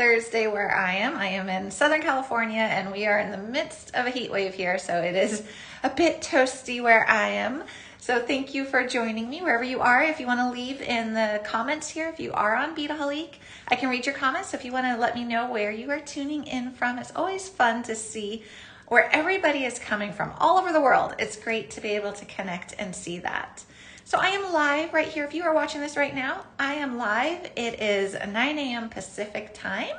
Thursday where I am. I am in Southern California and we are in the midst of a heat wave here, so it is a bit toasty where I am. So thank you for joining me wherever you are. If you want to leave in the comments here, if you are on Beadaholique, I can read your comments. If you want to let me know where you are tuning in from, it's always fun to see where everybody is coming from all over the world. It's great to be able to connect and see that. So I am live right here. If you are watching this right now, I am live. It is 9 a.m. Pacific time.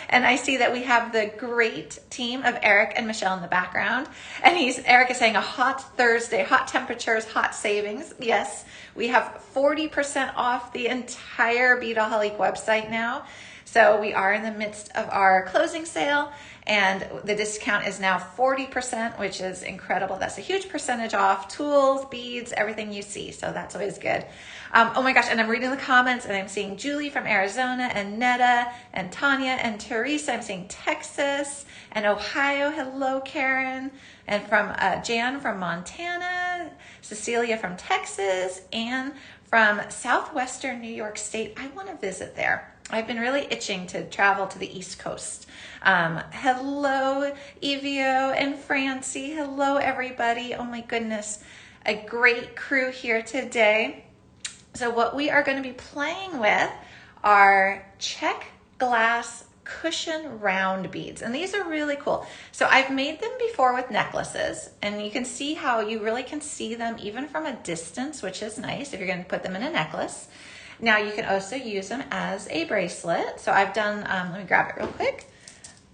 And I see that we have the great team of Eric and Michelle in the background. And Eric is saying a hot Thursday, hot temperatures, hot savings. Yes, we have 40% off the entire Beadaholique website now. So we are in the midst of our closing sale and the discount is now 40%, which is incredible. That's a huge percentage off tools, beads, everything you see. So that's always good. Oh my gosh, and I'm reading the comments and I'm seeing Julie from Arizona and Netta and Tanya and Teresa. I'm seeing Texas and Ohio. Hello, Karen. And from Jan from Montana, Cecilia from Texas, and from Southwestern New York State. I want to visit there. I've been really itching to travel to the East Coast. Hello, Evio and Francie. Hello, everybody. Oh my goodness. A great crew here today. So what we are going to be playing with are Czech glass cushion round beads. And these are really cool. So I've made them before with necklaces, and you can see how you really can see them even from a distance, which is nice if you're going to put them in a necklace. Now you can also use them as a bracelet. So I've done, let me grab it real quick.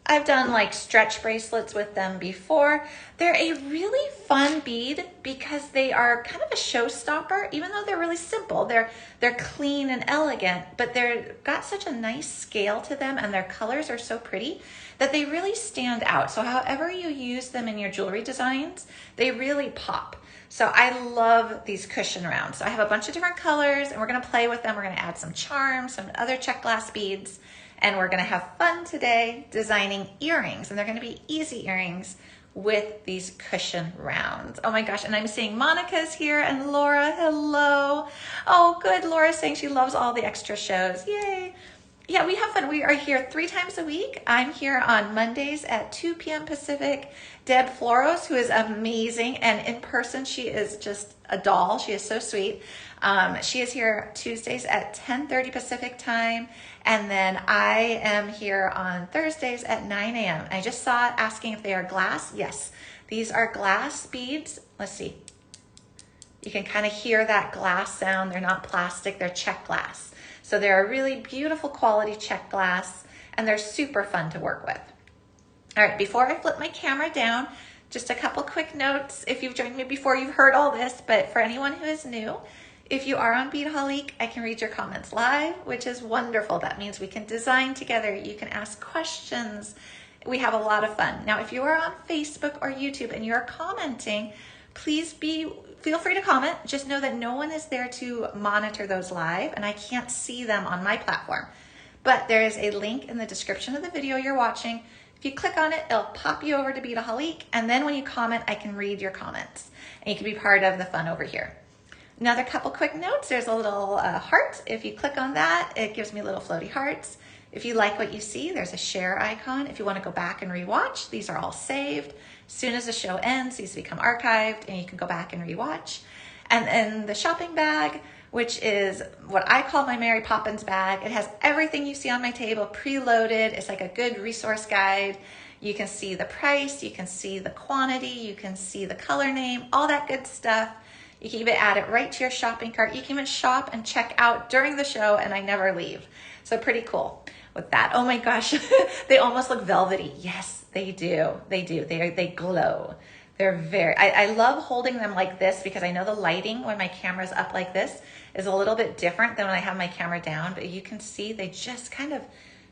I've done like stretch bracelets with them before. They're a really fun bead because they are kind of a showstopper, even though they're really simple. They're clean and elegant, but they've got such a nice scale to them and their colors are so pretty that they really stand out. So however you use them in your jewelry designs, they really pop. So I love these cushion rounds. So I have a bunch of different colors and we're gonna play with them. We're gonna add some charms, some other Czech glass beads, and we're gonna have fun today designing earrings. And they're gonna be easy earrings with these cushion rounds. Oh my gosh, and I'm seeing Monica's here and Laura, hello. Oh good, Laura's saying she loves all the extra shows, yay. Yeah, we have fun. We are here 3 times a week. I'm here on Mondays at 2 p.m. Pacific. Deb Floros, who is amazing, and in person, she is just a doll. She is so sweet. She is here Tuesdays at 10:30 Pacific time, and then I am here on Thursdays at 9 a.m. I just saw it asking if they are glass. Yes, these are glass beads. Let's see. You can kind of hear that glass sound. They're not plastic, they're Czech glass. So they're a really beautiful quality Czech glass, and they're super fun to work with. All right, before I flip my camera down, just a couple quick notes. If you've joined me before, you've heard all this, but for anyone who is new, if you are on Beadaholique, I can read your comments live, which is wonderful. That means we can design together. You can ask questions. We have a lot of fun. Now, if you are on Facebook or YouTube and you're commenting, please feel free to comment. Just know that no one is there to monitor those live, and I can't see them on my platform. But there is a link in the description of the video you're watching. If you click on it, it'll pop you over to Beadaholique, and then when you comment, I can read your comments, and you can be part of the fun over here. Another couple quick notes. There's a little heart. If you click on that, it gives me little floaty hearts. If you like what you see, there's a share icon. If you want to go back and rewatch, these are all saved. As soon as the show ends, these become archived and you can go back and rewatch. And then the shopping bag, which is what I call my Mary Poppins bag. It has everything you see on my table preloaded. It's like a good resource guide. You can see the price, you can see the quantity, you can see the color name, all that good stuff. You can even add it right to your shopping cart. You can even shop and check out during the show, and I never leave. So pretty cool with that. Oh my gosh, they almost look velvety. Yes, they do. They do. They glow. They're very, I love holding them like this because I know the lighting when my camera's up like this is a little bit different than when I have my camera down, but you can see they just kind of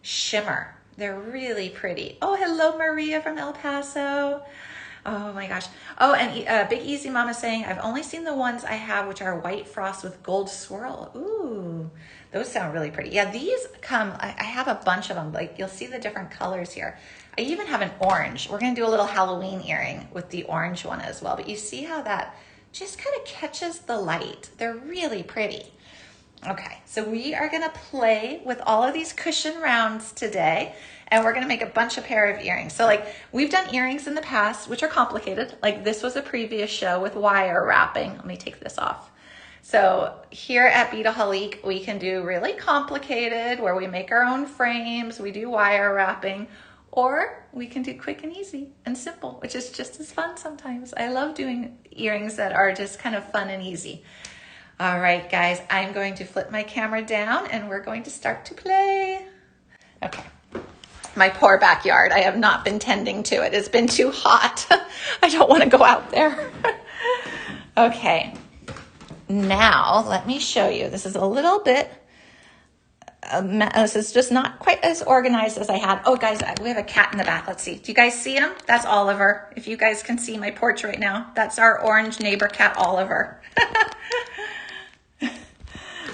shimmer. They're really pretty. Oh, hello, Maria from El Paso. Oh my gosh. Oh, and Big Easy Mama saying, I've only seen the ones I have, which are white frost with gold swirl. Ooh, those sound really pretty. Yeah, these come, I have a bunch of them. Like you'll see the different colors here. I even have an orange. We're gonna do a little Halloween earring with the orange one as well. But you see how that just kind of catches the light. They're really pretty. Okay, so we are gonna play with all of these cushion rounds today, and we're gonna make a bunch of pair of earrings. So like we've done earrings in the past, which are complicated. Like this was a previous show with wire wrapping. Let me take this off. So here at Beadaholique, we can do really complicated where we make our own frames, we do wire wrapping, or we can do quick and easy and simple, which is just as fun sometimes. I love doing earrings that are just kind of fun and easy. All right, guys, I'm going to flip my camera down and we're going to start to play. Okay, my poor backyard. I have not been tending to it. It's been too hot. I don't want to go out there. Okay, now let me show you. This is a little bit, this is just not quite as organized as I had. Oh, guys, we have a cat in the back. Let's see. Do you guys see him? That's Oliver. If you guys can see my porch right now, that's our orange neighbor cat, Oliver.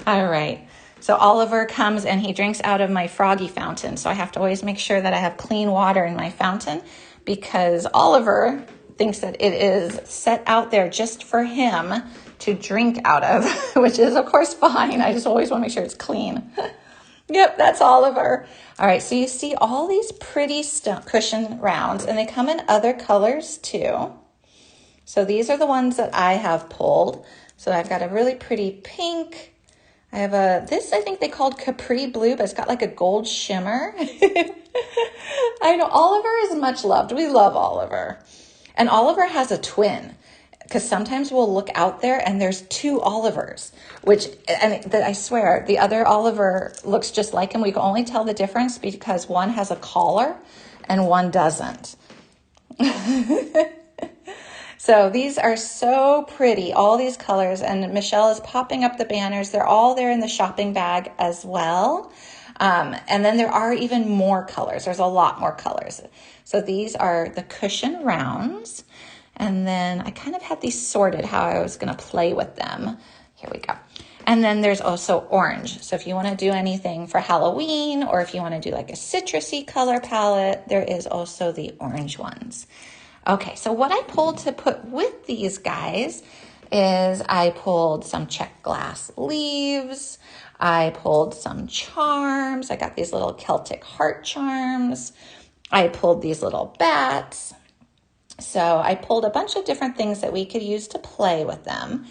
All right, so Oliver comes and he drinks out of my froggy fountain. So I have to always make sure that I have clean water in my fountain because Oliver thinks that it is set out there just for him to drink out of, which is of course fine. I just always want to make sure it's clean. Yep, that's Oliver. All right, so you see all these pretty cushion rounds and they come in other colors too. So these are the ones that I have pulled. So I've got a really pretty pink. I have this I think they called Capri Blue, but it's got like a gold shimmer. I know Oliver is much loved. We love Oliver. And Oliver has a twin because sometimes we'll look out there and there's two Olivers, and I swear the other Oliver looks just like him. We can only tell the difference because one has a collar and one doesn't. So these are so pretty, all these colors, and Michelle is popping up the banners. They're all there in the shopping bag as well. And then there are even more colors. There's a lot more colors. So these are the cushion rounds. And then I kind of had these sorted how I was going to play with them. Here we go. And then there's also orange. So if you want to do anything for Halloween, or if you want to do like a citrusy color palette, there is also the orange ones. Okay, so what I pulled to put with these guys is I pulled some Czech glass leaves. I pulled some charms. I got these little Celtic heart charms. I pulled these little bats. So I pulled a bunch of different things that we could use to play with them.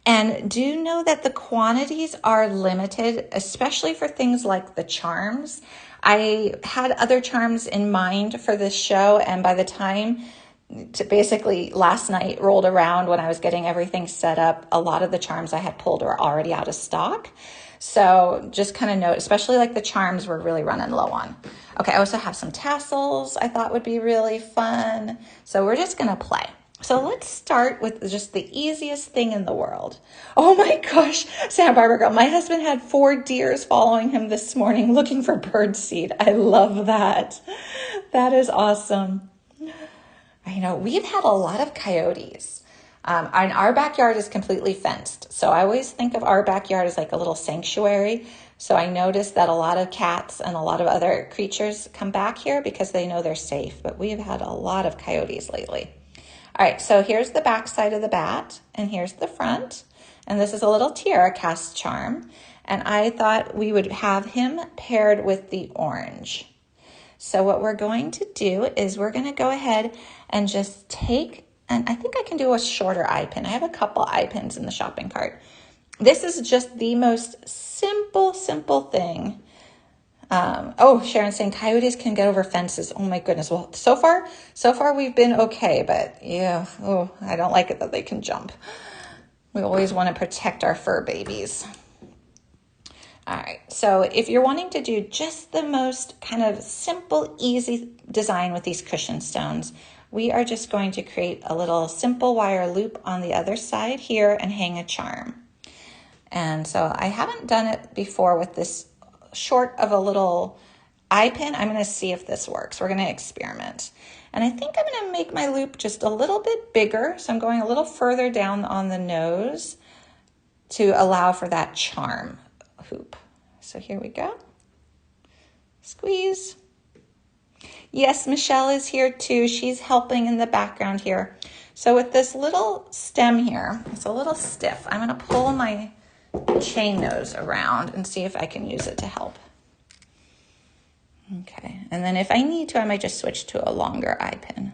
And do know that the quantities are limited, especially for things like the charms. I had other charms in mind for this show, and by the time basically last night rolled around when I was getting everything set up, a lot of the charms I had pulled were already out of stock. So just kind of note, especially like the charms we're really running low on. Okay, I also have some tassels I thought would be really fun. So we're just gonna play. So let's start with just the easiest thing in the world. Oh my gosh, Santa Barbara girl, my husband had 4 deers following him this morning looking for bird seed. I love that. That is awesome. I know we've had a lot of coyotes. And our backyard is completely fenced. So I always think of our backyard as like a little sanctuary. So I noticed that a lot of cats and a lot of other creatures come back here because they know they're safe. But we've had a lot of coyotes lately. All right, so here's the back side of the bat and here's the front. And this is a little tiara cast charm. And I thought we would have him paired with the orange. So what we're going to do is we're going to go ahead and just take, and I think I can do a shorter eye pin. I have a couple eye pins in the shopping cart. This is just the most simple thing. Oh, Sharon's saying coyotes can get over fences. Oh my goodness. Well, so far we've been okay, but yeah, oh, I don't like it that they can jump. We always want to protect our fur babies. All right, so if you're wanting to do just the most kind of simple, easy design with these cushion stones, we are just going to create a little simple wire loop on the other side here and hang a charm. And so I haven't done it before with this short of a little eye pin. I'm going to see if this works. We're going to experiment. And I think I'm going to make my loop just a little bit bigger. So I'm going a little further down on the nose to allow for that charm hoop. So here we go. Squeeze. Yes, Michelle is here too. She's helping in the background here. So with this little stem here, it's a little stiff. I'm going to pull my chain nose around and see if I can use it to help. Okay, and then if I need to, I might just switch to a longer eye pin.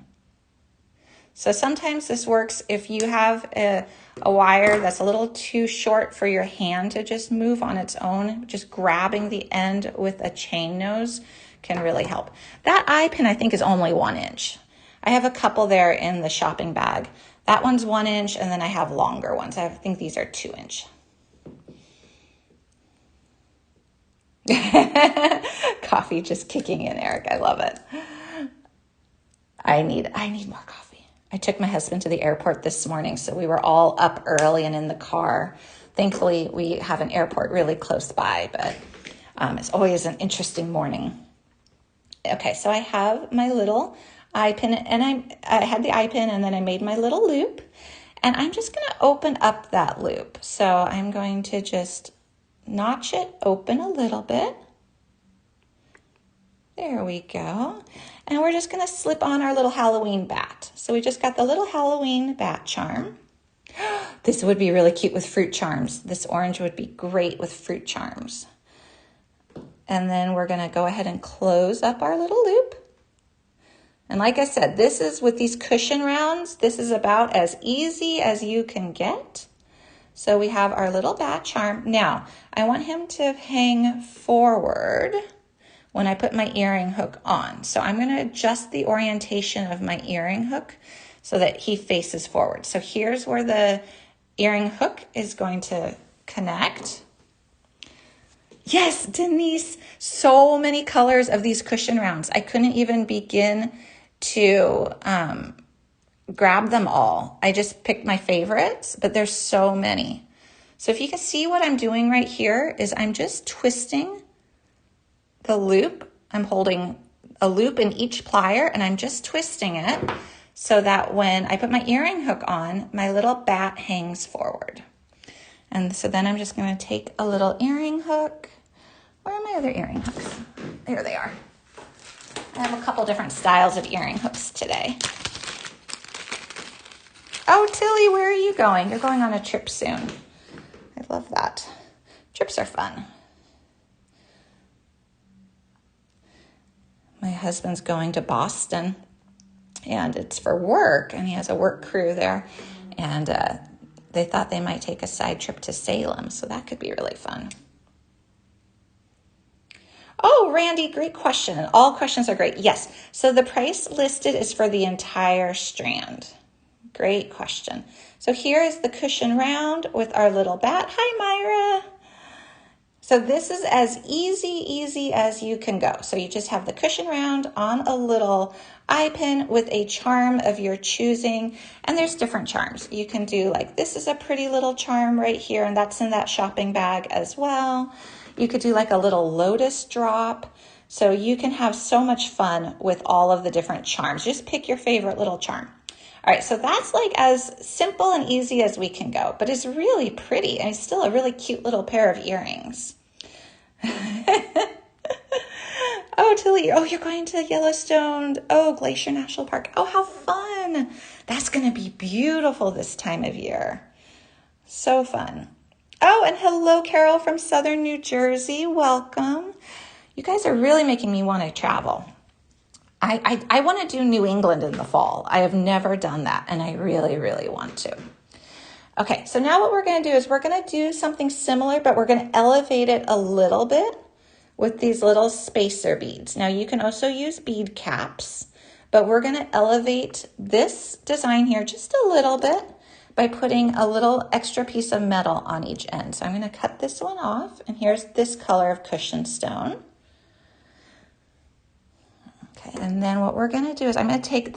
So sometimes this works if you have a wire that's a little too short for your hand to just move on its own. Just grabbing the end with a chain nose can really help. That eye pin I think is only 1 inch. I have a couple there in the shopping bag. That one's 1 inch, and then I have longer ones. I think these are 2 inch. Coffee just kicking in, Eric. I love it. I need more coffee. I took my husband to the airport this morning, so we were all up early and in the car. Thankfully, we have an airport really close by, but it's always an interesting morning. Okay, so I have my little eye pin, and I had the eye pin, and then I made my little loop, and I'm just going to open up that loop. So I'm going to just notch it open a little bit. There we go. And we're just going to slip on our little Halloween bat. So we just got the little Halloween bat charm. This would be really cute with fruit charms. This orange would be great with fruit charms. And then we're going to go ahead and close up our little loop. And like I said, this is with these cushion rounds, this is about as easy as you can get. So we have our little bat charm. Now, I want him to hang forward when I put my earring hook on. So I'm going to adjust the orientation of my earring hook so that he faces forward. So here's where the earring hook is going to connect. Yes, Denise, so many colors of these cushion rounds. I couldn't even begin to grab them all. I just picked my favorites, but there's so many. So if you can see what I'm doing right here is I'm just twisting the loop. I'm holding a loop in each plier and I'm just twisting it so that when I put my earring hook on, my little bat hangs forward. And so then I'm just going to take a little earring hook. Where are my other earring hooks? There they are. I have a couple different styles of earring hooks today. Oh, Tilly, where are you going? You're going on a trip soon. I love that. Trips are fun. My husband's going to Boston, and it's for work, and he has a work crew there, and they thought they might take a side trip to Salem, so that could be really fun. Oh, Randy, great question. All questions are great. Yes, so the price listed is for the entire strand. Great question. So here is the cushion round with our little bat. Hi, Myra. So this is as easy as you can go. So you just have the cushion round on a little eye pin with a charm of your choosing. And there's different charms. You can do like, this is a pretty little charm right here, and that's in that shopping bag as well. You could do like a little lotus drop. So you can have so much fun with all of the different charms. Just pick your favorite little charm. All right, so that's like as simple and easy as we can go, but it's really pretty and it's still a really cute little pair of earrings. Oh, Tilly, oh, you're going to Yellowstone. Oh, Glacier National Park. Oh, how fun. That's going to be beautiful this time of year. So fun. Oh, and hello, Carol from Southern New Jersey. Welcome. You guys are really making me want to travel. I want to do New England in the fall. I have never done that, and I really, really want to. Okay, so now what we're going to do is we're going to do something similar, but we're going to elevate it a little bit with these little spacer beads. Now, you can also use bead caps, but we're going to elevate this design here just a little bit by putting a little extra piece of metal on each end. So I'm going to cut this one off, and here's this color of cushion stone. Okay, and then what we're going to do is I'm going to take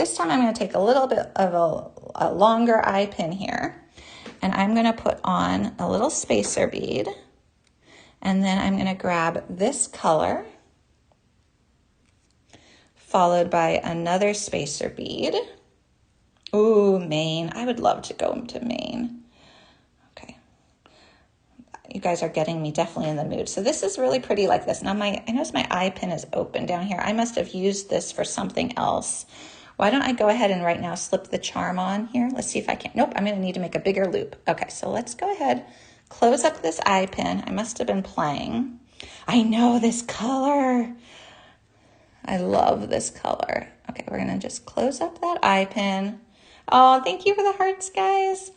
a little bit of a longer eye pin here, and I'm going to put on a little spacer bead, and then I'm going to grab this color, followed by another spacer bead. Ooh, Maine. I would love to go to Maine. Okay. You guys are getting me definitely in the mood. So this is really pretty like this. Now I notice my eye pin is open down here. I must have used this for something else. Why don't I go ahead and right now slip the charm on here? Let's see if I can. Nope, I'm going to need to make a bigger loop. Okay, so let's go ahead, close up this eye pin. I must have been playing. I know this color. I love this color. Okay, we're gonna just close up that eye pin. Oh, thank you for the hearts, guys.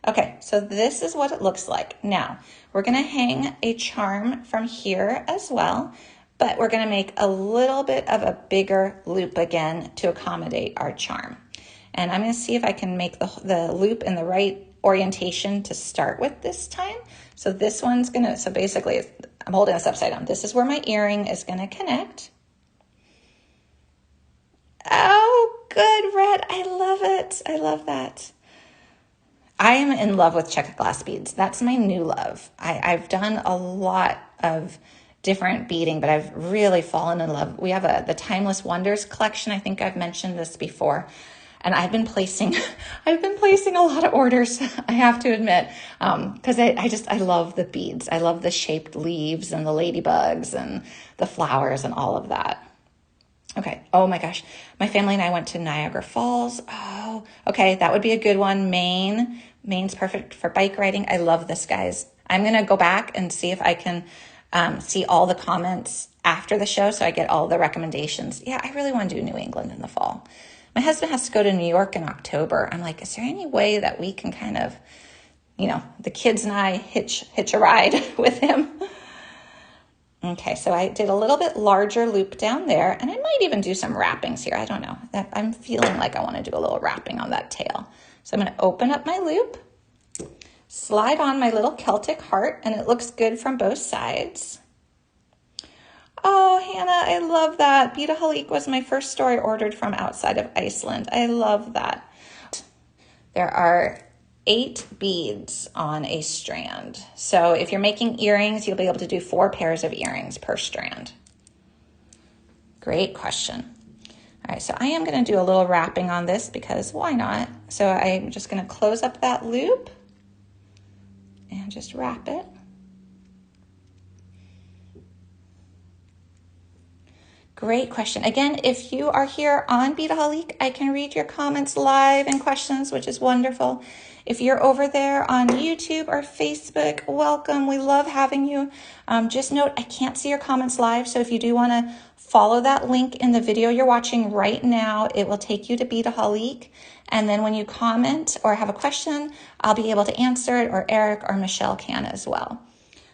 Okay, so this is what it looks like. Now, we're gonna hang a charm from here as well, but we're gonna make a little bit of a bigger loop again to accommodate our charm. And I'm gonna see if I can make the loop in the right orientation to start with this time. So this one's gonna, so basically I'm holding this upside down. This is where my earring is gonna connect. Oh, good, Red. I love it. I love that. I am in love with Czech glass beads. That's my new love. I've done a lot of different beading, but I've really fallen in love. We have the Timeless Wonders collection. I think I've mentioned this before. And I've been placing a lot of orders, I have to admit, because I love the beads. I love the shaped leaves and the ladybugs and the flowers and all of that. Okay. Oh my gosh. My family and I went to Niagara Falls. Oh, okay. That would be a good one. Maine. Maine's perfect for bike riding. I love this, guys. I'm going to go back and see if I can see all the comments after the show so I get all the recommendations. Yeah, I really want to do New England in the fall. My husband has to go to New York in October. I'm like, is there any way that we can kind of, you know, the kids and I hitch a ride with him? Okay, so I did a little bit larger loop down there, and I might even do some wrappings here. I don't know. I'm feeling like I want to do a little wrapping on that tail. So I'm going to open up my loop, slide on my little Celtic heart, and it looks good from both sides. Oh, Hannah, I love that. Beadaholique was my first store I ordered from outside of Iceland. I love that. There are 8 beads on a strand. So if you're making earrings, you'll be able to do 4 pairs of earrings per strand. Great question. All right, so I am going to do a little wrapping on this because why not? So I'm just going to close up that loop and just wrap it. Great question. Again, if you are here on Beadaholique, I can read your comments live and questions, which is wonderful. If you're over there on YouTube or Facebook, welcome. We love having you. Just note, I can't see your comments live, so if you do want to follow that link in the video you're watching right now, it will take you to Beadaholique. And then when you comment or have a question, I'll be able to answer it, or Eric or Michelle can as well.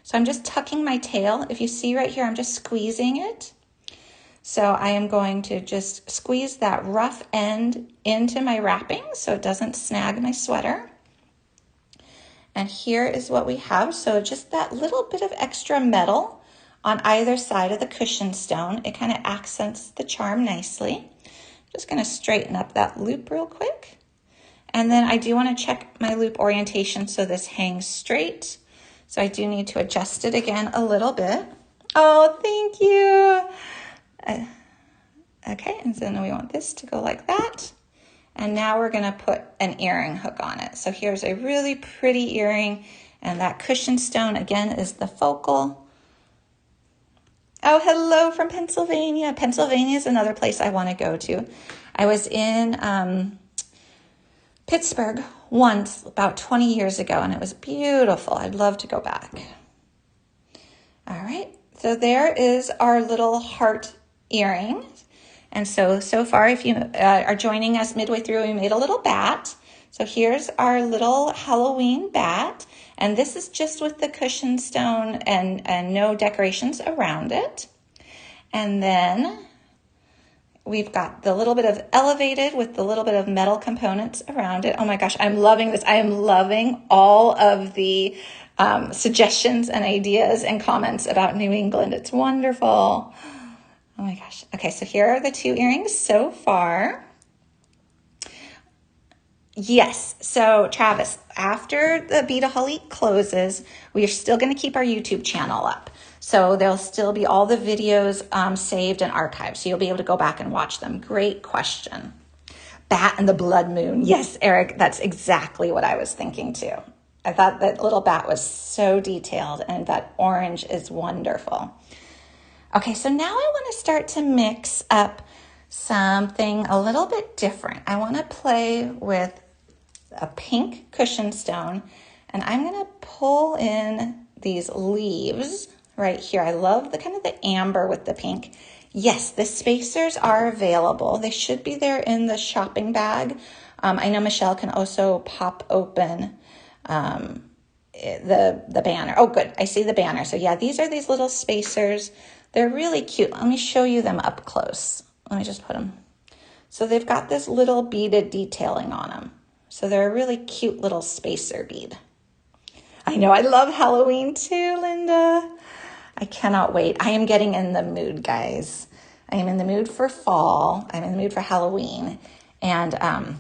So I'm just tucking my tail. If you see right here, I'm just squeezing it. So I am going to just squeeze that rough end into my wrapping so it doesn't snag my sweater. And here is what we have. So just that little bit of extra metal on either side of the cushion stone. It kind of accents the charm nicely. Just going to straighten up that loop real quick. And then I do want to check my loop orientation so this hangs straight. So I do need to adjust it again a little bit. Oh, thank you. Okay, and so then we want this to go like that. And now we're going to put an earring hook on it. So here's a really pretty earring, and that cushion stone again is the focal. Oh, hello from Pennsylvania. Pennsylvania is another place I want to go to. I was in Pittsburgh once about 20 years ago, and it was beautiful. I'd love to go back. All right, so there is our little heart earring. And so far, if you are joining us midway through, we made a little bat. So here's our little Halloween bat. And this is just with the cushion stone and no decorations around it. And then we've got the little bit of elevated with the little bit of metal components around it. Oh my gosh, I'm loving this. I am loving all of the suggestions and ideas and comments about New England. It's wonderful. Oh my gosh. Okay, so here are the 2 earrings so far. Yes, so Travis, after the Beadaholique closes, we are still going to keep our YouTube channel up. So there'll still be all the videos saved and archived, so you'll be able to go back and watch them. Great question. Bat and the blood moon. Yes, Eric, that's exactly what I was thinking too. I thought that little bat was so detailed, and that orange is wonderful. Okay, so now I want to start to mix up something a little bit different. I want to play with a pink cushion stone, And I'm gonna pull in these leaves right here. I love the kind of the amber with the pink. Yes, the spacers are available. They should be there in the shopping bag. I know Michelle can also pop open the banner. Oh, good. I see the banner. So yeah, these are these little spacers. They're really cute. Let me show you them up close. Let me just put them. So they've got this little beaded detailing on them. So they're a really cute little spacer bead. I know, I love Halloween too, Linda. I cannot wait. I am getting in the mood, guys. I am in the mood for fall. I'm in the mood for Halloween. And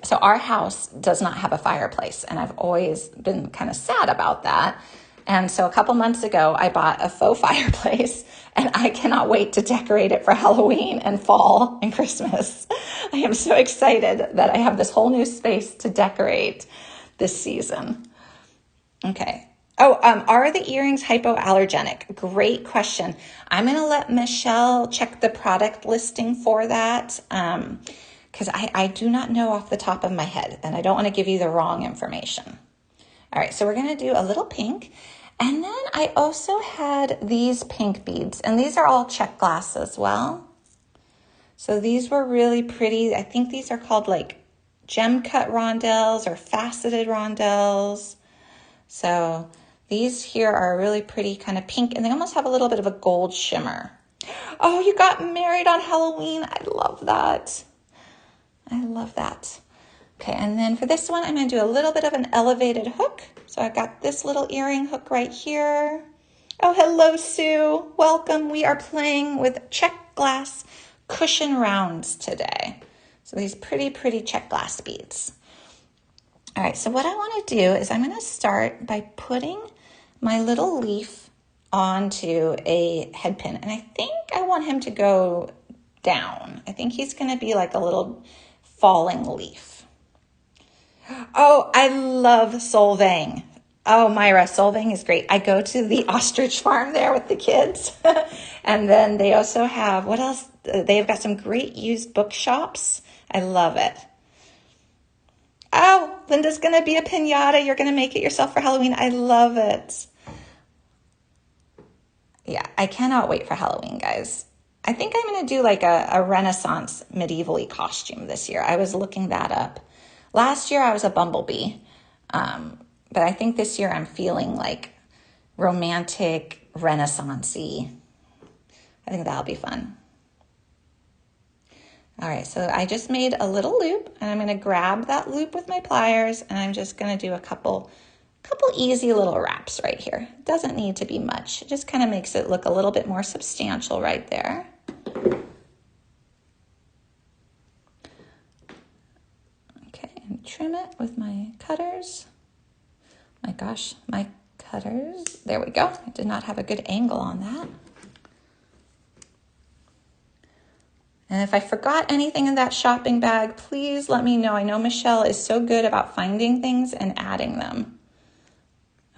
so our house does not have a fireplace, and I've always been kind of sad about that. And so a couple months ago, I bought a faux fireplace, and I cannot wait to decorate it for Halloween and fall and Christmas. I am so excited that I have this whole new space to decorate this season. Okay. Oh, are the earrings hypoallergenic? Great question. I'm going to let Michelle check the product listing for that. Because I do not know off the top of my head, and I don't want to give you the wrong information. All right, so we're going to do a little pink. And then I also had these pink beads, and these are all Czech glass as well. So these were really pretty. I think these are called like gem cut rondelles or faceted rondelles. So these here are really pretty kind of pink, and they almost have a little bit of a gold shimmer. Oh, you got married on Halloween. I love that. I love that. Okay, and then for this one, I'm going to do a little bit of an elevated hook. So I've got this little earring hook right here. Oh, hello, Sue. Welcome. We are playing with Czech glass cushion rounds today. So these pretty Czech glass beads. All right, so what I want to do is I'm going to start by putting my little leaf onto a head pin. And I think I want him to go down. I think he's going to be like a little falling leaf. Oh, I love solvang. Oh, Myra, solvang is great. I go to the ostrich farm there with the kids. And then they also have, what else? They've got some great used bookshops. I love it. Oh, Linda's going to be a piñata. You're going to make it yourself for Halloween. I love it. Yeah, I cannot wait for Halloween, guys. I think I'm going to do like a Renaissance medieval-y costume this year. I was looking that up. Last year I was a bumblebee, but I think this year I'm feeling like romantic, Renaissance-y. I think that'll be fun. All right, so I just made a little loop, and I'm going to grab that loop with my pliers, and I'm just going to do a couple easy little wraps right here. It doesn't need to be much. It just kind of makes it look a little bit more substantial right there. Okay, and trim it with my cutters. My gosh, my cutters. There we go. I did not have a good angle on that. And if I forgot anything in that shopping bag, please let me know. I know Michelle is so good about finding things and adding them.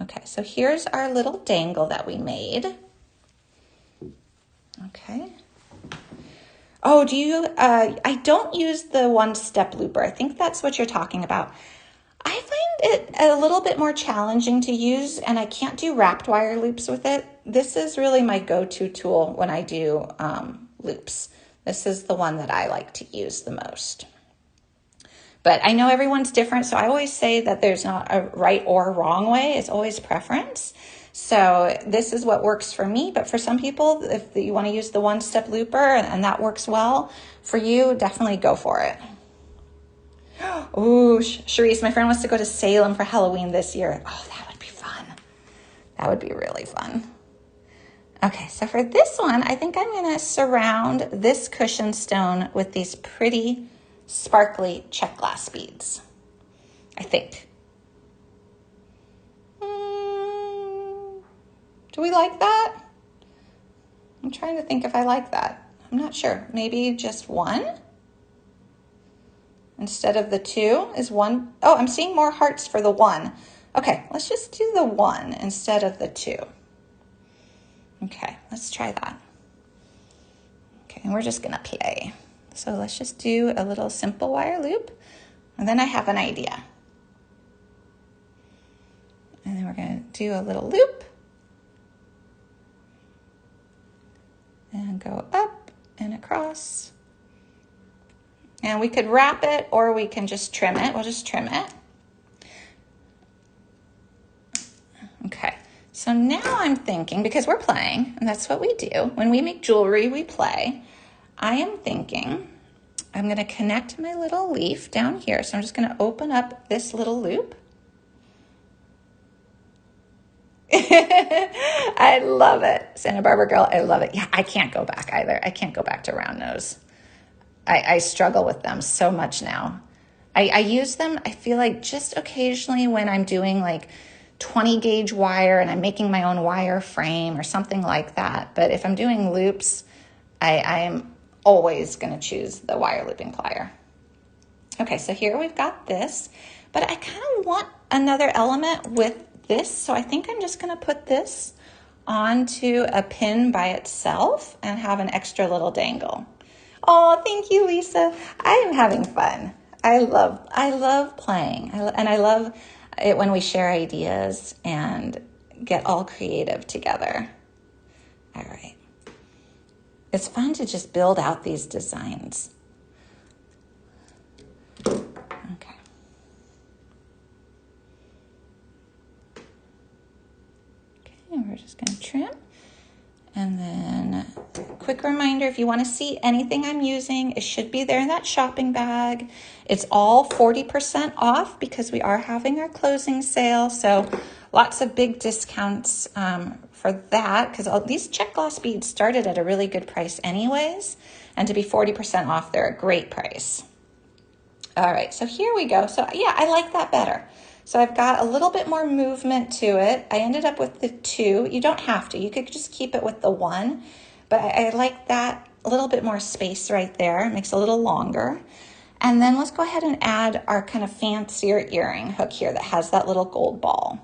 Okay, so here's our little dangle that we made. Okay. Oh, I don't use the one-step looper. I think that's what you're talking about. I find it a little bit more challenging to use, and I can't do wrapped wire loops with it. This is really my go-to tool when I do loops. This is the one that I like to use the most. But I know everyone's different, so I always say that there's not a right or wrong way. It's always preference. So this is what works for me, but for some people, if you want to use the one-step looper and that works well for you, definitely go for it. Ooh, Sharice, my friend wants to go to Salem for Halloween this year. Oh, that would be fun. That would be really fun. Okay, so for this one, I think I'm going to surround this cushion stone with these pretty sparkly Czech glass beads, I think. Do we like that? I'm trying to think if I like that. I'm not sure. Maybe just one? Instead of the two is one. Oh, I'm seeing more hearts for the one. Okay, let's just do the one instead of the two. Okay, let's try that. Okay, and we're just gonna play. So let's just do a little simple wire loop, and then I have an idea. do a little loop and go up and across. And we could wrap it or we can just trim it. We'll just trim it. Okay, so now I'm thinking, because we're playing, and that's what we do. When we make jewelry, we play. I am thinking I'm gonna connect my little leaf down here. So I'm just gonna open up this little loop. I love it. Santa Barbara girl, I love it. Yeah, I can't go back either. I can't go back to round nose. I struggle with them so much now. I use them, I feel like, just occasionally when I'm doing like 20 gauge wire and I'm making my own wire frame or something like that. But if I'm doing loops, I am always going to choose the wire looping plier. Okay, so here we've got this, but I kind of want another element with this. So I think I'm just going to put this onto a pin by itself and have an extra little dangle. Oh, thank you, Lisa. I am having fun. I love playing. And I love it when we share ideas and get all creative together. All right. It's fun to just build out these designs. Okay. Okay, we're just going to trim. And then quick reminder, if you want to see anything I'm using, it should be there in that shopping bag. It's all 40% off because we are having our closing sale. So lots of big discounts for that, because all these Czech gloss beads started at a really good price anyways. And to be 40% off, they're a great price. All right, so here we go. So yeah, I like that better. So I've got a little bit more movement to it. I ended up with the 2. You don't have to. You could just keep it with the 1. But I like that, a little bit more space right there. It makes it a little longer. And then let's go ahead and add our kind of fancier earring hook here that has that little gold ball.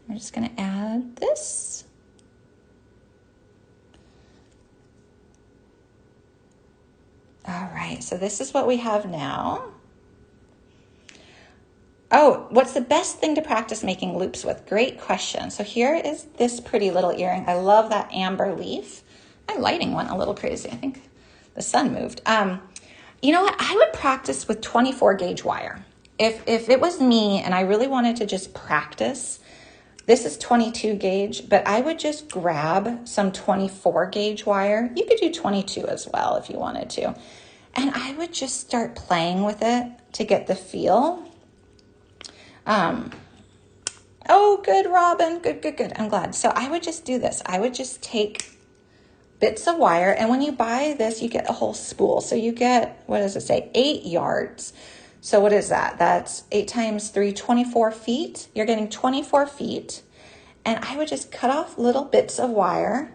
We're just going to add this. All right, so this is what we have now. Oh, what's the best thing to practice making loops with? Great question. So here is this pretty little earring. I love that amber leaf. My lighting went a little crazy. I think the sun moved. You know what? I would practice with 24 gauge wire. If it was me and I really wanted to just practice, this is 22 gauge, but I would just grab some 24 gauge wire. You could do 22 as well if you wanted to. And I would just start playing with it to get the feel. Oh, good, Robin. Good. I'm glad. So I would just do this. I would just take bits of wire. And when you buy this, you get a whole spool. So you get, what does it say? 8 yards. So what is that? That's 8 times 3, 24 feet. You're getting 24 feet. And I would just cut off little bits of wire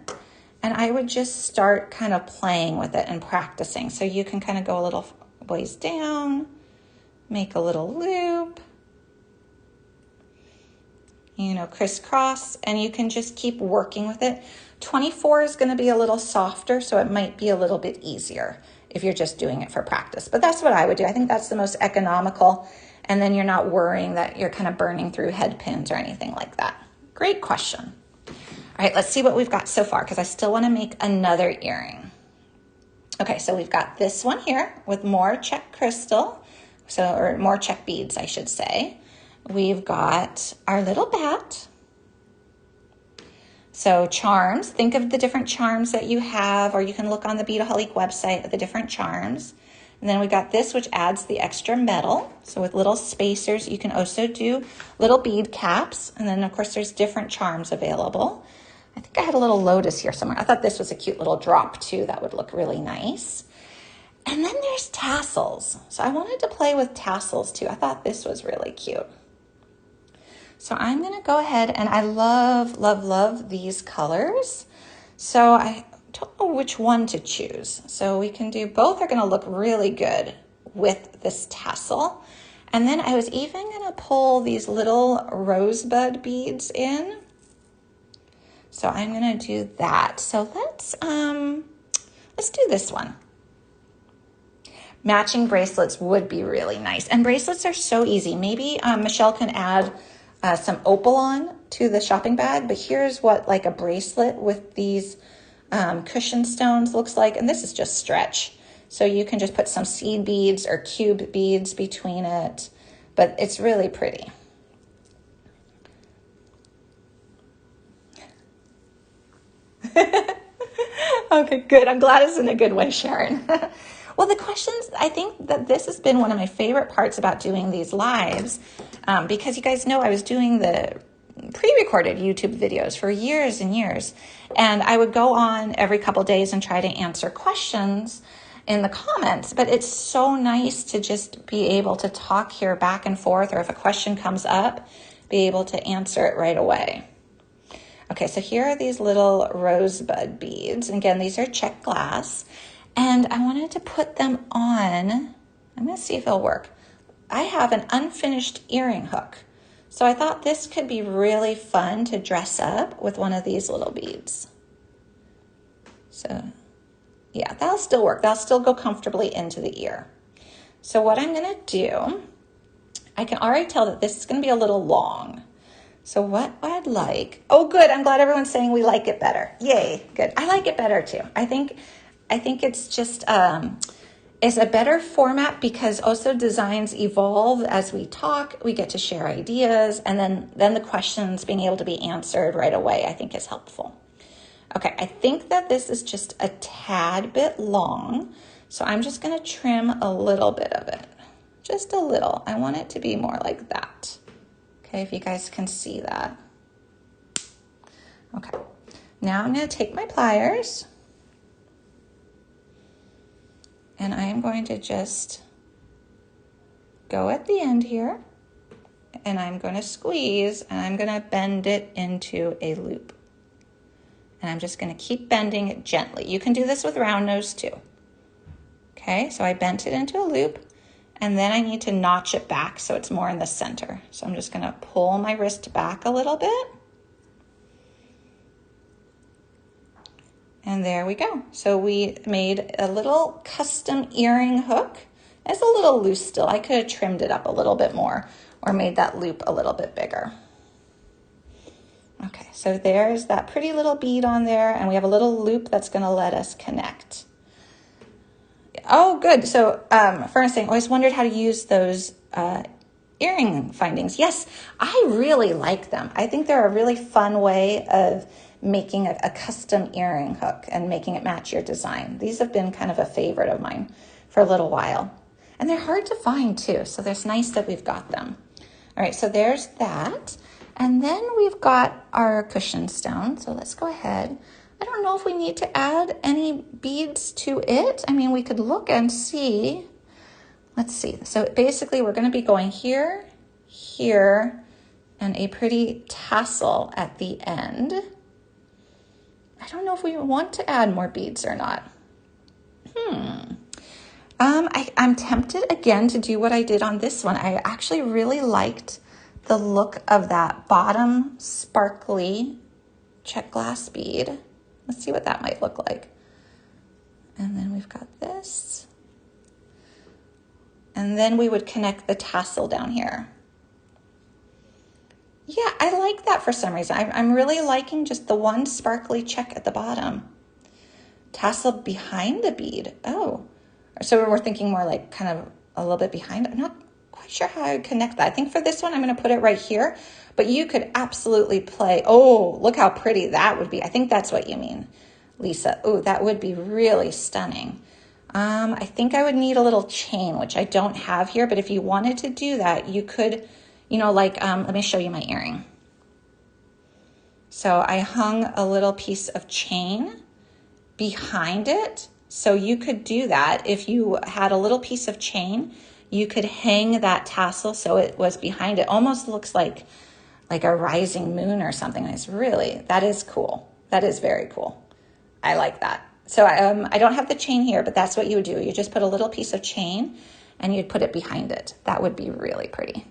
and I would just start kind of playing with it and practicing. So you can kind of go a little ways down, make a little loop, you know, crisscross, and you can just keep working with it. 24 is going to be a little softer, so it might be a little bit easier if you're just doing it for practice. But that's what I would do. I think that's the most economical, and then you're not worrying that you're kind of burning through head pins or anything like that. Great question. All right, let's see what we've got so far, because I still want to make another earring. Okay, so we've got this one here with more Czech crystal, or more Czech beads, I should say. We've got our little bat. So charms, think of the different charms that you have, or you can look on the Beadaholique website at the different charms. And then we got this, which adds the extra metal. So with little spacers, you can also do little bead caps. And then of course there's different charms available. I think I had a little lotus here somewhere. I thought this was a cute little drop too. That would look really nice. And then there's tassels. So I wanted to play with tassels too. I thought this was really cute. So I'm gonna go ahead, and I love these colors. So I don't know which one to choose. So we can do both. Are gonna look really good with this tassel. And then I was even gonna pull these little rosebud beads in. So I'm gonna do that. So let's do this one. matching bracelets would be really nice. And bracelets are so easy. Maybe Michelle can add some opal on to the shopping bag, but here's what like a bracelet with these cushion stones looks like. And this is just stretch. So you can just put some seed beads or cube beads between it, but it's really pretty. Okay, good. I'm glad it's in a good way, Sharon. Well, the questions, I think that this has been one of my favorite parts about doing these lives, because you guys know I was doing the pre-recorded YouTube videos for years and years, and I would go on every couple days and try to answer questions in the comments, but it's so nice to just be able to talk here back and forth, or if a question comes up, be able to answer it right away. Okay, so here are these little rosebud beads. And again, these are Czech glass. And I wanted to put them on. I'm going to see if it'll work. I have an unfinished earring hook. So I thought this could be really fun to dress up with one of these little beads. So yeah, that'll still work. That'll still go comfortably into the ear. So what I'm going to do, I can already tell that this is going to be a little long. So what I'd like, oh good, I'm glad everyone's saying we like it better. Yay, good. I like it better too. I think it's just, it's a better format because also designs evolve as we talk, we get to share ideas, and then the questions being able to be answered right away, I think is helpful. Okay, I think that this is just a tad bit long, so I'm just gonna trim a little bit of it, just a little. I want it to be more like that. Okay, if you guys can see that. Okay, now I'm going to take my pliers and I am going to just go at the end here and I'm going to squeeze and I'm going to bend it into a loop. And I'm just going to keep bending it gently. You can do this with round nose too. Okay, so I bent it into a loop. And then I need to notch it back so it's more in the center. So I'm just gonna pull my wrist back a little bit. And there we go. So we made a little custom earring hook. It's a little loose still. I could have trimmed it up a little bit more or made that loop a little bit bigger. Okay, so there's that pretty little bead on there, and we have a little loop that's gonna let us connect. Oh, good. So Fern's saying, always wondered how to use those earring findings. Yes, I really like them. I think they're a really fun way of making a custom earring hook and making it match your design. These have been kind of a favorite of mine for a little while. And they're hard to find too, so it's nice that we've got them. All right, so there's that. And then we've got our cushion stone. So let's go ahead. I don't know if we need to add any beads to it. I mean, we could look and see. Let's see. So basically we're going to be going here, here, and a pretty tassel at the end. I don't know if we want to add more beads or not. I'm tempted again to do what I did on this one. I actually really liked the look of that bottom sparkly Czech glass bead. Let's see what that might look like. And then we've got this. And then we would connect the tassel down here. Yeah, I like that for some reason. I'm really liking just the one sparkly Czech at the bottom. Tassel behind the bead. Oh, so we're thinking more like kind of a little bit behind. I'm not quite sure how I would connect that. I think for this one, I'm going to put it right here. But you could absolutely play. Oh, look how pretty that would be. I think that's what you mean, Lisa. Oh, that would be really stunning. I think I would need a little chain, which I don't have here. But if you wanted to do that, you could, you know, like, let me show you my earring. So I hung a little piece of chain behind it. So you could do that. If you had a little piece of chain, you could hang that tassel so it was behind it. Almost looks like a rising moon or something. It's really, that is cool. That is very cool. I like that. So I don't have the chain here, but that's what you would do. You just put a little piece of chain and you'd put it behind it. That would be really pretty.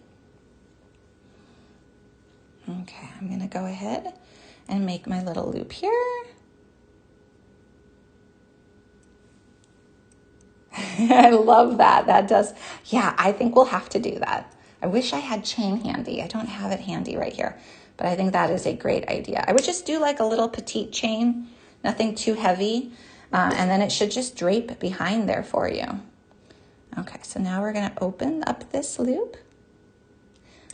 Okay, I'm gonna go ahead and make my little loop here. I love that. That does, yeah, I think we'll have to do that. I wish I had chain handy. I don't have it handy right here, but I think that is a great idea. I would just do like a little petite chain, nothing too heavy, and then it should just drape behind there for you. Okay, so now we're gonna open up this loop,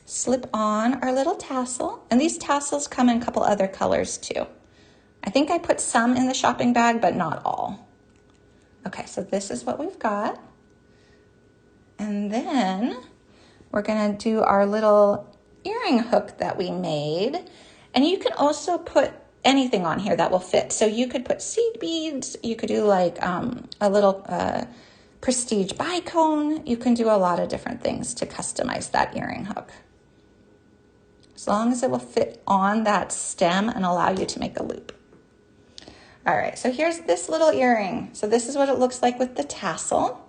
slip on our little tassel, and these tassels come in a couple other colors too. I think I put some in the shopping bag, but not all. Okay, so this is what we've got. And then we're gonna do our little earring hook that we made. And you can also put anything on here that will fit. So you could put seed beads, you could do like a little prestige bicone. You can do a lot of different things to customize that earring hook. As long as it will fit on that stem and allow you to make a loop. All right, so here's this little earring. So this is what it looks like with the tassel.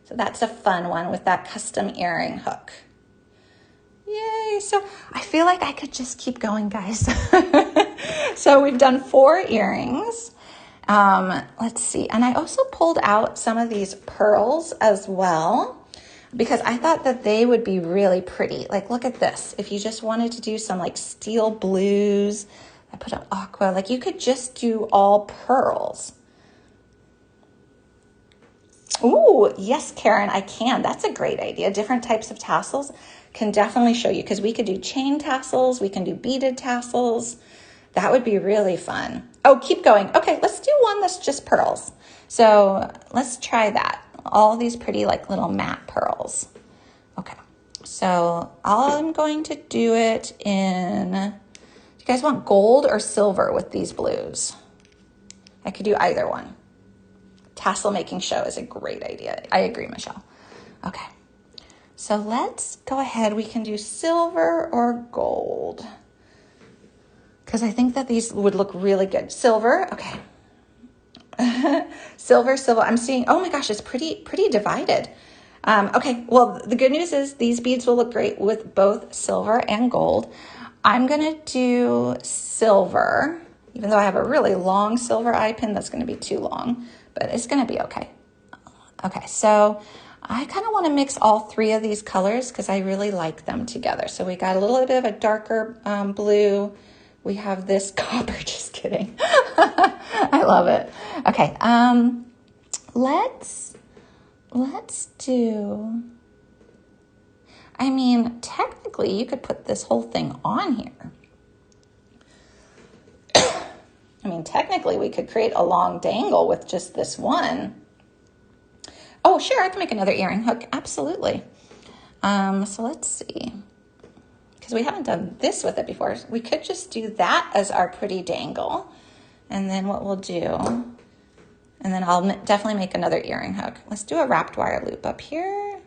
So that's a fun one with that custom earring hook. Yay, so I feel like I could just keep going, guys. So we've done 4 earrings. Let's see, and I also pulled out some of these pearls as well, because I thought that they would be really pretty. Like, look at this. If you just wanted to do some like steel blues, I put an aqua, like you could just do all pearls. Ooh, yes, Karen, I can. That's a great idea. Different types of tassels can definitely show you, because we could do chain tassels, we can do beaded tassels. That would be really fun. Oh, keep going. Okay, let's do one that's just pearls. So let's try that. All these pretty like little matte pearls. Okay, so I'm going to do it in, you guys want gold or silver with these blues? I could do either one. Tassel making show is a great idea. I agree, Michelle. Okay, so let's go ahead. We can do silver or gold, because I think that these would look really good. Silver, okay. Silver. I'm seeing, oh my gosh, it's pretty divided. Okay, well, the good news is these beads will look great with both silver and gold. I'm gonna do silver, even though I have a really long silver eye pin. That's gonna be too long, but it's gonna be okay. Okay, so I kind of want to mix all 3 of these colors because I really like them together. So we got a little bit of a darker blue. We have this copper, just kidding. I love it. Okay, let's do, I mean, technically you could put this whole thing on here. I mean, technically we could create a long dangle with just this one. Oh, sure, I can make another earring hook, absolutely. So let's see, because we haven't done this with it before. We could just do that as our pretty dangle. And then what we'll do, and then I'll definitely make another earring hook. Let's do a wrapped wire loop up here.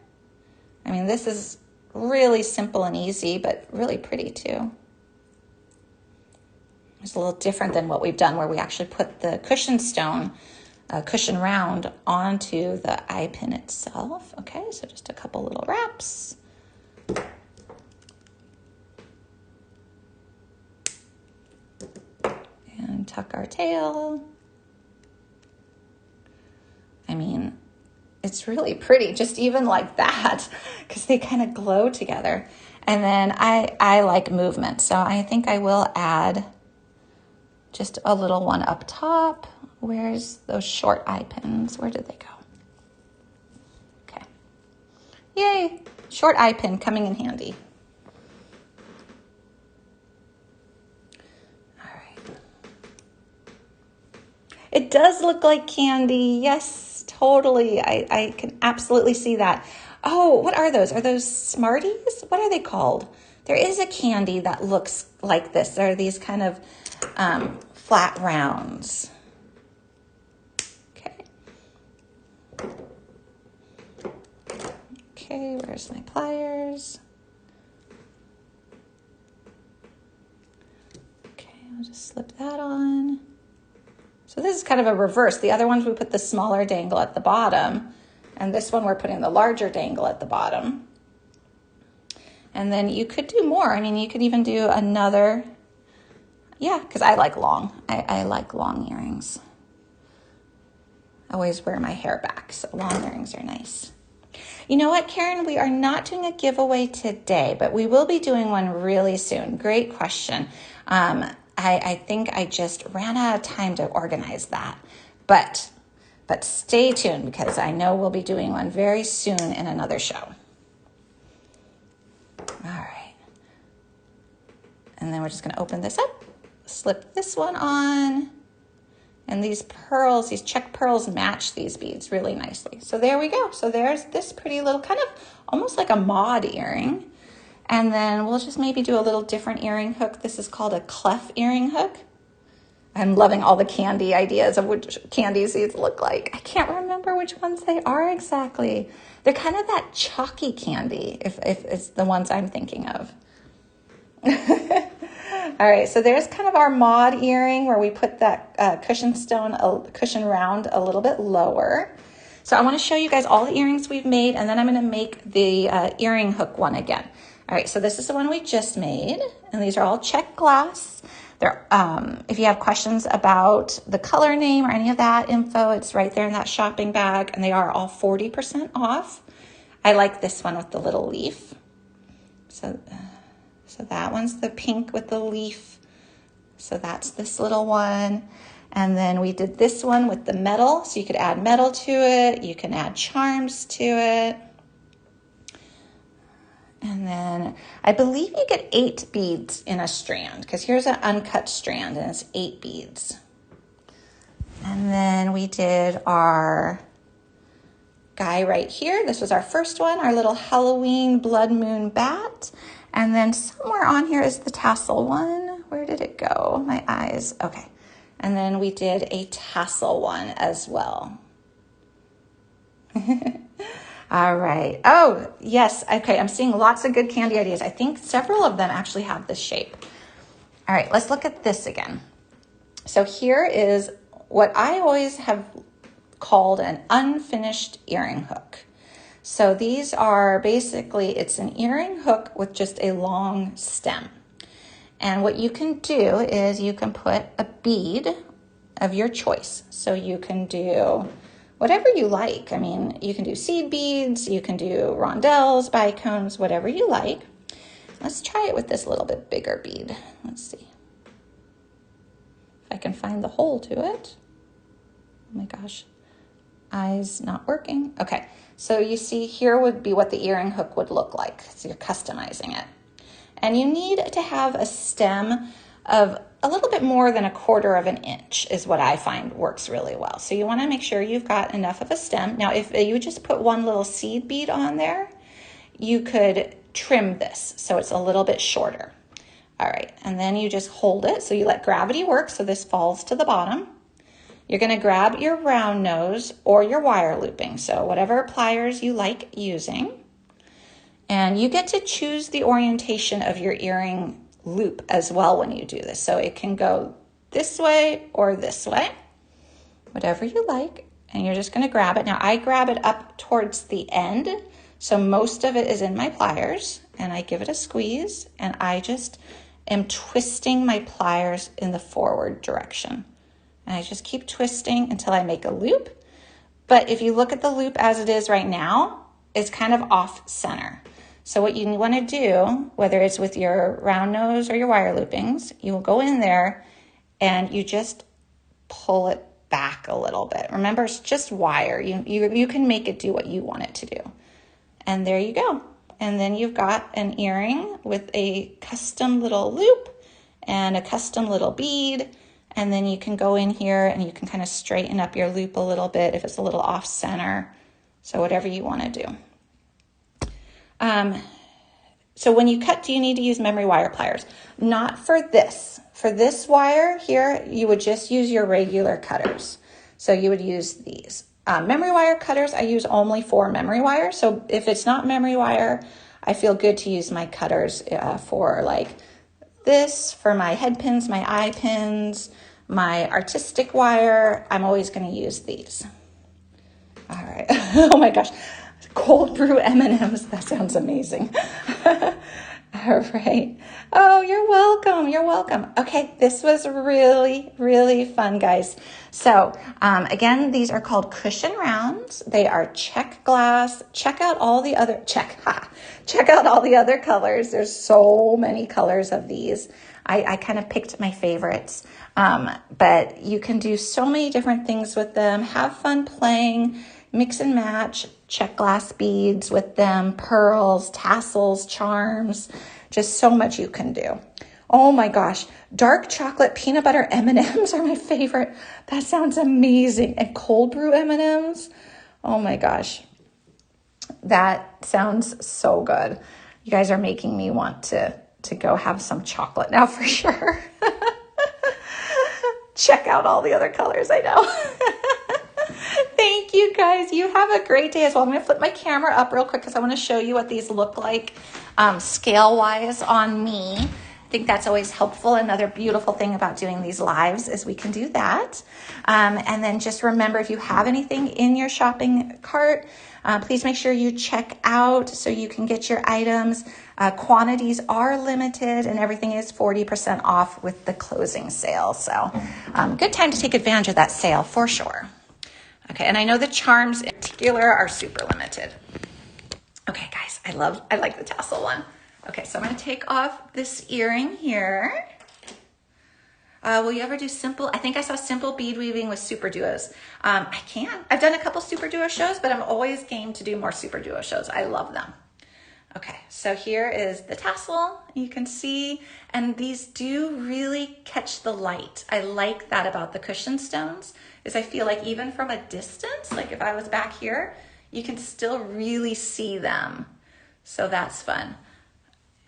I mean, this is really simple and easy, but really pretty too. It's a little different than what we've done, where we actually put the cushion stone, cushion round, onto the eye pin itself. Okay, so just a couple little wraps. And tuck our tail. I mean, it's really pretty, just even like that, because they kind of glow together. And then I like movement, so I think I will add just a little one up top. Where's those short eye pins? Where did they go? Okay. Yay, short eye pin coming in handy. All right. It does look like candy. Yes, totally. I can absolutely see that. Oh, what are those? Are those Smarties? What are they called? There is a candy that looks like this. There are these kind of flat rounds. Okay, where's my pliers? Okay, I'll just slip that on. So this is kind of a reverse. The other ones we put the smaller dangle at the bottom, and this one we're putting the larger dangle at the bottom. And then you could do more. I mean, you could even do another, yeah, because I like long. I like long earrings. I always wear my hair back, so long earrings are nice. You know what, Karen? We are not doing a giveaway today, but we will be doing one really soon. Great question. I think I just ran out of time to organize that, but stay tuned because I know we'll be doing one very soon in another show. All right. And then we're just going to open this up, slip this one on. And these pearls, these Czech pearls match these beads really nicely. So there we go. So there's this pretty little kind of almost like a mod earring. And then we'll just maybe do a little different earring hook. This is called a clef earring hook. I'm loving all the candy ideas of which candies these look like. I can't remember which ones they are exactly. They're kind of that chalky candy, if it's the ones I'm thinking of. All right, so there's kind of our mod earring where we put that cushion round a little bit lower. So I want to show you guys all the earrings we've made, and then I'm going to make the earring hook one again. All right, so this is the one we just made, and these are all Czech glass. They're, if you have questions about the color name or any of that info, it's right there in that shopping bag, and they are all 40% off. I like this one with the little leaf. So that one's the pink with the leaf. So that's this little one. And then we did this one with the metal. So you could add metal to it. You can add charms to it. And then I believe you get 8 beads in a strand because here's an uncut strand and it's 8 beads. And then we did our guy right here. This was our first one, our little Halloween blood moon bat. And then somewhere on here is the tassel one. Where did it go? My eyes. Okay. And then we did a tassel one as well. All right. Oh, yes. Okay. I'm seeing lots of good candy ideas. I think several of them actually have this shape. All right. Let's look at this again. So here is what I always have called an unfinished earring hook. So these are basically, it's an earring hook with just a long stem. And what you can do is you can put a bead of your choice. So you can do whatever you like. I mean, you can do seed beads, you can do rondelles, bicones, whatever you like. Let's try it with this little bit bigger bead. Let's see if I can find the hole to it. Oh my gosh, eyes not working. Okay. So you see here would be what the earring hook would look like. So you're customizing it. And you need to have a stem of a little bit more than 1/4 of an inch is what I find works really well. So you want to make sure you've got enough of a stem. Now, if you just put one little seed bead on there, you could trim this so it's a little bit shorter. All right, and then you just hold it. So you let gravity work so this falls to the bottom. You're going to grab your round nose or your wire looping, so whatever pliers you like using. And you get to choose the orientation of your earring loop as well when you do this. So it can go this way or this way, whatever you like. And you're just going to grab it. Now I grab it up towards the end, so most of it is in my pliers, and I give it a squeeze, and I just am twisting my pliers in the forward direction. And I just keep twisting until I make a loop. But if you look at the loop as it is right now, it's kind of off center. So what you want to do, whether it's with your round nose or your wire loopings, you will go in there and you just pull it back a little bit. Remember, it's just wire. You can make it do what you want it to do. And there you go. And then you've got an earring with a custom little loop and a custom little bead. And then you can go in here and you can kind of straighten up your loop a little bit if it's a little off center. So whatever you want to do. So when you cut, do you need to use memory wire pliers? Not for this. For this wire here, you would just use your regular cutters. So you would use these. Memory wire cutters, I use only for memory wire. So if it's not memory wire, I feel good to use my cutters for like this, for my head pins, my eye pins, my artistic wire. I'm always going to use these. All right. Oh my gosh. Cold brew M&Ms. That sounds amazing. All All right. Oh, you're welcome. You're welcome. Okay, this was really, really fun, guys. So again, these are called cushion rounds. They are Czech glass. Check out all the other check out all the other colors. There's so many colors of these. I kind of picked my favorites, but you can do so many different things with them. Have fun playing, mix and match Czech glass beads with them, pearls, tassels, charms, just so much you can do. Oh my gosh, dark chocolate peanut butter M&Ms are my favorite. That sounds amazing. And cold brew M&Ms. Oh my gosh, that sounds so good. You guys are making me want to go have some chocolate now for sure. Check out all the other colors, I know. Thank you guys. You have a great day as well. I'm going to flip my camera up real quick because I want to show you what these look like scale-wise on me. I think that's always helpful. Another beautiful thing about doing these lives is we can do that. And then just remember, if you have anything in your shopping cart, please make sure you check out so you can get your items. Quantities are limited and everything is 40% off with the closing sale. So good time to take advantage of that sale for sure. Okay, and I know the charms in particular are super limited. Okay, guys, I like the tassel one. Okay, so I'm going to take off this earring here. Will you ever do simple? I think I saw simple bead weaving with super duos. I can. I've done a couple super duo shows, but I'm always game to do more super duo shows. I love them. Okay, so here is the tassel. You can see, and these do really catch the light. I like that about the cushion stones, is I feel like even from a distance, like if I was back here, you can still really see them. So that's fun.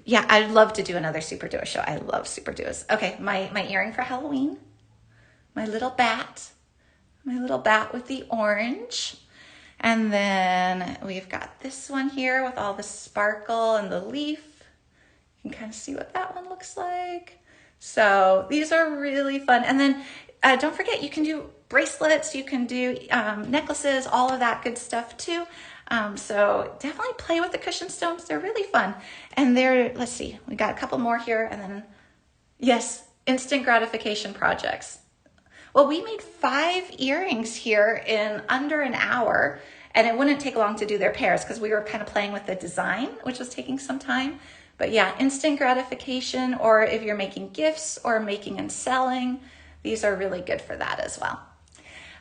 Yeah, I'd love to do another super duo show. I love super duos. Okay, my earring for Halloween, my little bat with the orange. And then we've got this one here with all the sparkle and the leaf. You can kind of see what that one looks like. So these are really fun. And then don't forget, you can do bracelets, you can do necklaces, all of that good stuff too. So definitely play with the cushion stones. They're really fun. And let's see, we got a couple more here. And then, yes, instant gratification projects. Well, we made 5 earrings here in under an hour, and it wouldn't take long to do their pairs because we were kind of playing with the design, which was taking some time. But yeah, instant gratification, or if you're making gifts or making and selling, these are really good for that as well.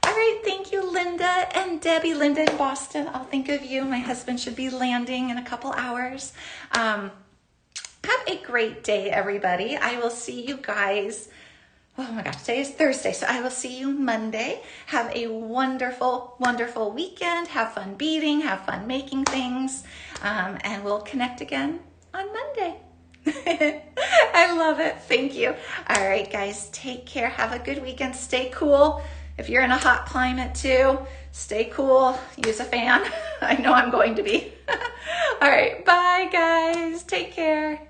All right, thank you, Linda and Debbie. Linda in Boston, I'll think of you. My husband should be landing in a couple hours. Have a great day, everybody. I will see you guys. Oh my gosh, today is Thursday, so I will see you Monday. Have a wonderful, wonderful weekend. Have fun beading, have fun making things, and we'll connect again on Monday. I love it. Thank you. All right, guys, take care. Have a good weekend. Stay cool. If you're in a hot climate too, stay cool. Use a fan. I know I'm going to be. All right, bye, guys. Take care.